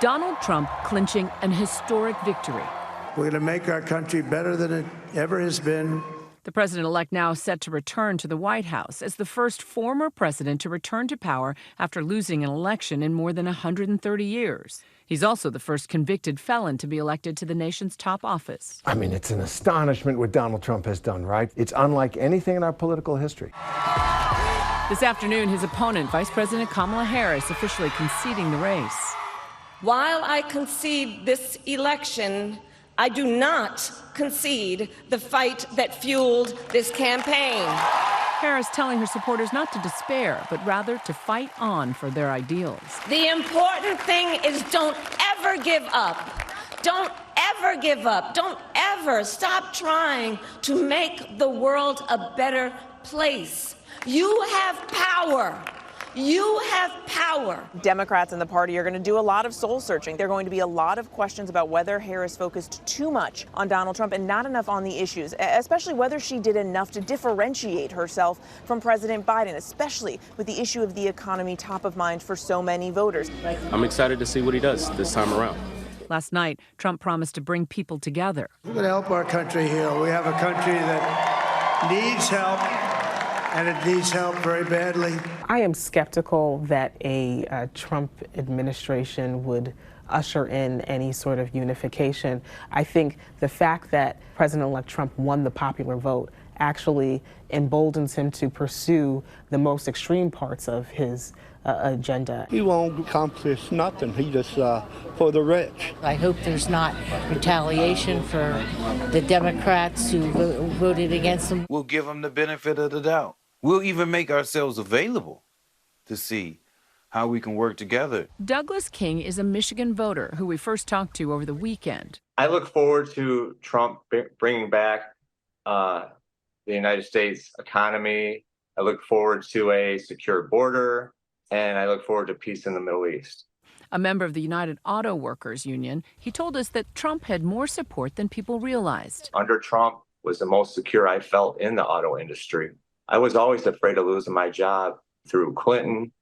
Donald Trump clinching an historic victory. We're going to make our country better than it ever has been. The president-elect now set to return to the White House as the first former president to return to power after losing an election in more than 130 years. He's also the first convicted felon to be elected to the nation's top office. I mean, it's an astonishment what Donald Trump has done, right? It's unlike anything in our political history. This afternoon, his opponent, Vice-President Kamala Harris, officially conceding the race. While I concede this election, I do not concede the fight that fueled this campaign. Harris telling her supporters not to despair, but rather to fight on for their ideals. The important thing is don't ever give up. Don't ever give up. Don't ever stop trying to make the world a better place. You have power. You have power. Democrats in the party are going to do a lot of soul searching. There are going to be a lot of questions about whether Harris focused too much on Donald Trump and not enough on the issues, especially whether she did enough to differentiate herself from President Biden, especially with the issue of the economy top of mind for so many voters. I'm excited to see what he does this time around. Last night, Trump promised to bring people together. We're going to help our country heal. We have a country that needs help, and it needs help very badly. I am skeptical that a Trump administration would usher in any sort of unification. I think the fact that President-elect Trump won the popular vote actually emboldens him to pursue the most extreme parts of his agenda. He won't accomplish nothing. He just for the rich. I hope there's not retaliation for the Democrats who voted against him. We'll give them the benefit of the doubt. We'll even make ourselves available to see how we can work together. Douglas King is a Michigan voter who we first talked to over the weekend. I look forward to Trump bringing back the United States economy. I look forward to a secure border, and I look forward to peace in the Middle East. A member of the United Auto Workers Union, he told us that Trump had more support than people realized. Under Trump was the most secure I felt in the auto industry. I was always afraid of losing my job through Clinton,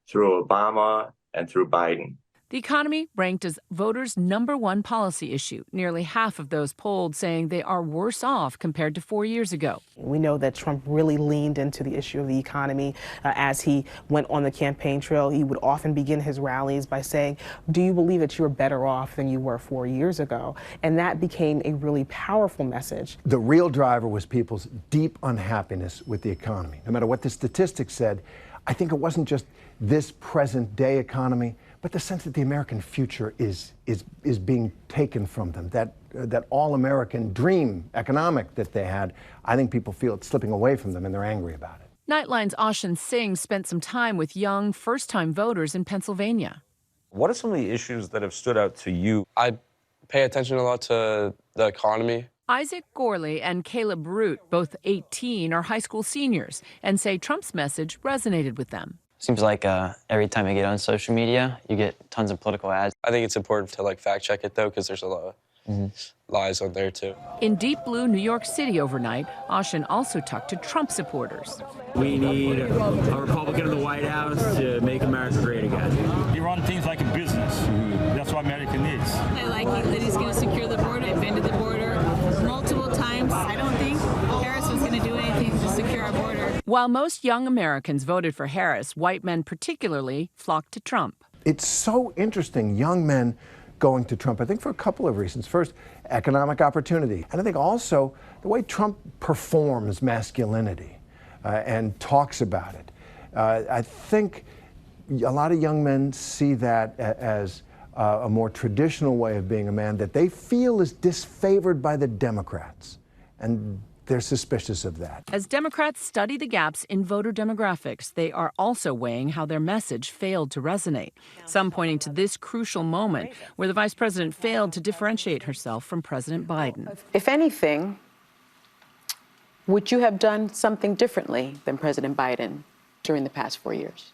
through Obama, and through Biden. The economy ranked as voters' #1 policy issue, nearly half of those polled saying they are worse off compared to 4 years ago. We know that Trump really leaned into the issue of the economy. As he went on the campaign trail, he would often begin his rallies by saying, do you believe that you're better off than you were 4 years ago? And that became a really powerful message. The real driver was people's deep unhappiness with the economy. No matter what the statistics said, I think it wasn't just this present day economy, but the sense that the American future is being taken from them, that all-American dream economic that they had, I think people feel it's slipping away from them and they're angry about it. Nightline's Ashin Singh spent some time with young, first-time voters in Pennsylvania. What are some of the issues that have stood out to you? I pay attention a lot to the economy. Isaac Gorley and Caleb Root, both 18, are high school seniors and say Trump's message resonated with them. Seems like every time I get on social media, you get tons of political ads. I think it's important to fact check it though, because there's a lot of lies on there too. In deep blue New York City overnight, Ashin also talked to Trump supporters. We need a Republican in the White House to make America great again. You run things like a business. That's what America needs. I like that he's going to secure the border. I've been to the border multiple times. I don't think Harris was going to do anything to secure our border. While most young Americans voted for Harris, white men particularly flocked to Trump. It's so interesting, young men going to Trump, I think for a couple of reasons. First, economic opportunity. And I think also the way Trump performs masculinity and talks about it. I think a lot of young men see that as a more traditional way of being a man that they feel is disfavored by the Democrats. And they're suspicious of that. As Democrats study the gaps in voter demographics, they are also weighing how their message failed to resonate. Some pointing to this crucial moment where the vice president failed to differentiate herself from President Biden. If anything, would you have done something differently than President Biden during the past 4 years?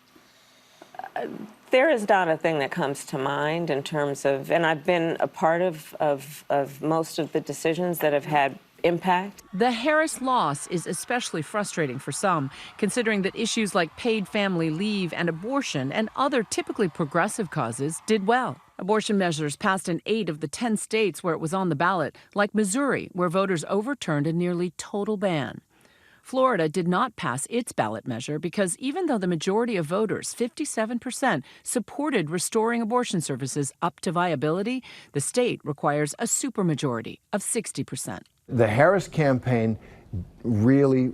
There is not a thing that comes to mind in terms of, and I've been a part of most of the decisions that have had impact? The Harris loss is especially frustrating for some, considering that issues like paid family leave and abortion and other typically progressive causes did well. Abortion measures passed in 8 of the 10 states where it was on the ballot, like Missouri, where voters overturned a nearly total ban. Florida did not pass its ballot measure because even though the majority of voters, 57%, supported restoring abortion services up to viability, the state requires a supermajority of 60%. The Harris campaign really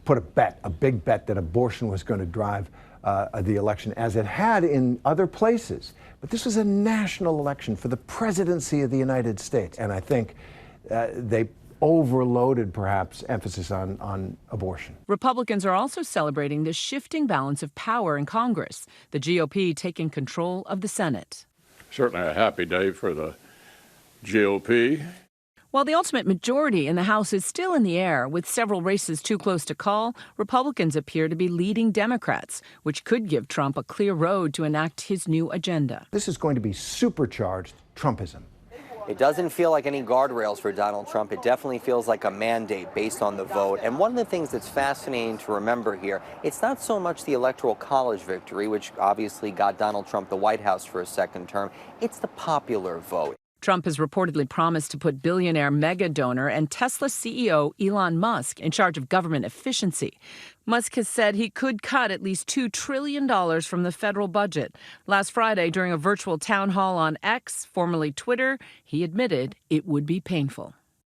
put a big bet that abortion was going to drive the election, as it had in other places. But this was a national election for the presidency of the United States. And I think they overloaded, perhaps, emphasis on abortion. Republicans are also celebrating the shifting balance of power in Congress, the GOP taking control of the Senate. Certainly a happy day for the GOP. While the ultimate majority in the House is still in the air, with several races too close to call, Republicans appear to be leading Democrats, which could give Trump a clear road to enact his new agenda. This is going to be supercharged Trumpism. It doesn't feel like any guardrails for Donald Trump. It definitely feels like a mandate based on the vote. And one of the things that's fascinating to remember here, it's not so much the Electoral College victory, which obviously got Donald Trump the White House for a second term. It's the popular vote. Trump has reportedly promised to put billionaire mega donor and Tesla CEO Elon Musk in charge of government efficiency. Musk has said he could cut at least $2 trillion from the federal budget. Last Friday, during a virtual town hall on X, formerly Twitter, he admitted it would be painful.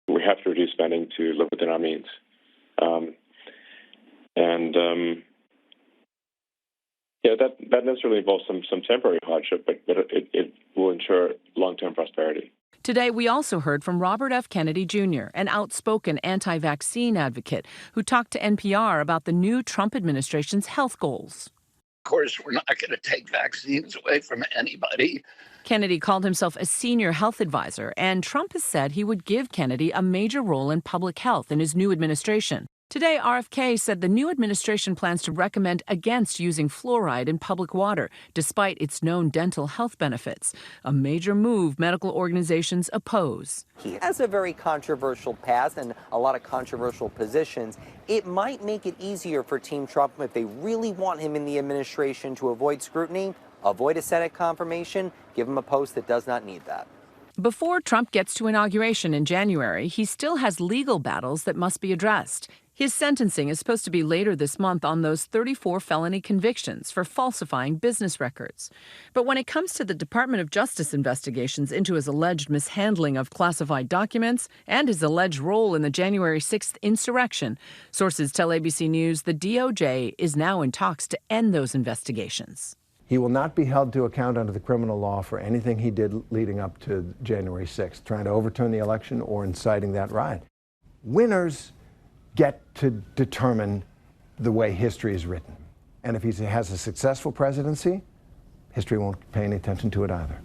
We have to reduce spending to live within our means. That necessarily involves some temporary hardship, but it will ensure long-term prosperity. Today, we also heard from Robert F. Kennedy Jr., an outspoken anti-vaccine advocate who talked to NPR about the new Trump administration's health goals. Of course, we're not going to take vaccines away from anybody. Kennedy called himself a senior health advisor, and Trump has said he would give Kennedy a major role in public health in his new administration. Today, RFK said the new administration plans to recommend against using fluoride in public water, despite its known dental health benefits, a major move medical organizations oppose. He has a very controversial past and a lot of controversial positions. It might make it easier for Team Trump if they really want him in the administration to avoid scrutiny, avoid a Senate confirmation, give him a post that does not need that. Before Trump gets to inauguration in January, he still has legal battles that must be addressed. His sentencing is supposed to be later this month on those 34 felony convictions for falsifying business records. But when it comes to the Department of Justice investigations into his alleged mishandling of classified documents and his alleged role in the January 6th insurrection, sources tell ABC News the DOJ is now in talks to end those investigations. He will not be held to account under the criminal law for anything he did leading up to January 6th, trying to overturn the election or inciting that riot. Winners get to determine the way history is written. And if he has a successful presidency, history won't pay any attention to it either.